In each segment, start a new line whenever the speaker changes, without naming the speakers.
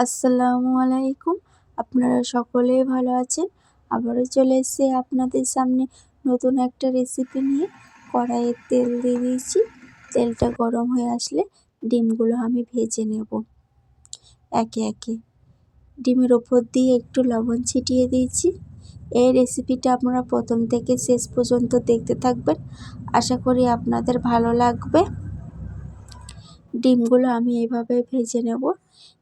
আসসালামু আলাইকুম। আপনারা সকলেই ভালো আছেন। আবারও চলে এসেছি আপনাদের সামনে নতুন একটা রেসিপি নিয়ে। কড়াইয়ে তেল দিয়ে দিয়েছি। তেলটা গরম হয়ে আসলে ডিমগুলো আমি ভেজে নেব একে একে। ডিমের ওপর দিয়ে একটু লবণ ছিটিয়ে দিয়েছি। এই রেসিপিটা আপনারা প্রথম থেকে শেষ পর্যন্ত দেখতে থাকবেন, আশা করি আপনাদের ভালো লাগবে। ডিমগুলো আমি এভাবে ভেজে নেব।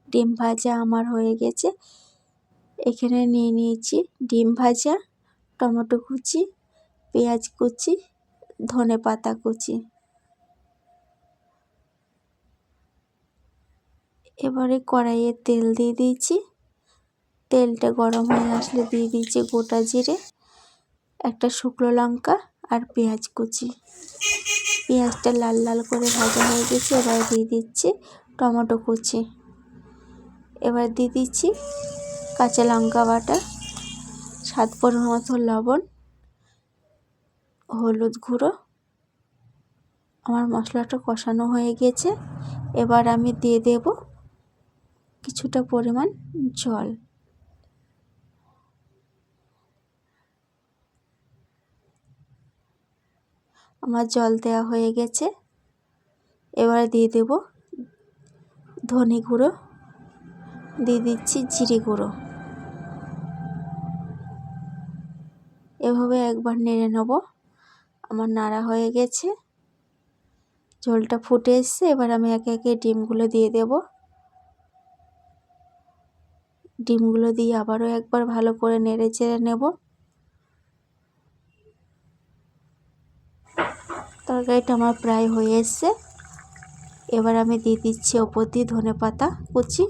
ডিম ভাজা আমার হয়ে গেছে। এখানে নিয়ে নিয়েছি ডিম ভাজা, টমেটো কুচি, পেঁয়াজ কুচি, ধনেপাতা কুচি। এবারে কড়াইয়ে তেল দিয়ে দিয়েছি। তেলটা গরম হয়ে আসলে দিয়ে দিয়েছি গোটা জিরে, একটা শুকনো লঙ্কা আর পেঁয়াজ কুচি। পেঁয়াজটা লাল লাল করে ভাজা হয়ে গেছে। এবার দিয়ে দিচ্ছি টমেটো কুচি। এবার দিয়ে দিচ্ছি কাঁচা লঙ্কা বাটা, স্বাদ মতো লবণ, হলুদ গুঁড়ো। আমার মশলাটা কষানো হয়ে গেছে। এবার আমি দিয়ে দেব কিছুটা পরিমাণ জল। আমার জল দেওয়া হয়ে গেছে। এবার দিয়ে দেব ধনে গুঁড়ো, দিয়ে দিচ্ছি জিরে গুঁড়ো। এভাবে একবার নেড়ে নেব। আমার নাড়া হয়ে গেছে, ঝোলটা ফুটে এসছে। এবার আমি একে একে ডিমগুলো দিয়ে দেব। ডিমগুলো দিয়ে আবারও একবার ভালো করে নেড়ে চেড়ে নেব। তরকারিটা আমার প্রায় হয়ে এসছে। এবার আমি দিয়ে দিচ্ছি ওপর দিয়ে ধনেপাতা কুচি।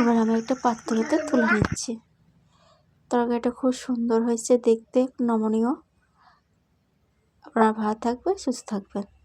এবার আমি একটা পাত্রতে তুলে নিচ্ছি। তরকারিটা খুব সুন্দর হয়েছে দেখতে, নমনীয়। আপনারা ভালো থাকবেন, সুস্থ থাকবেন।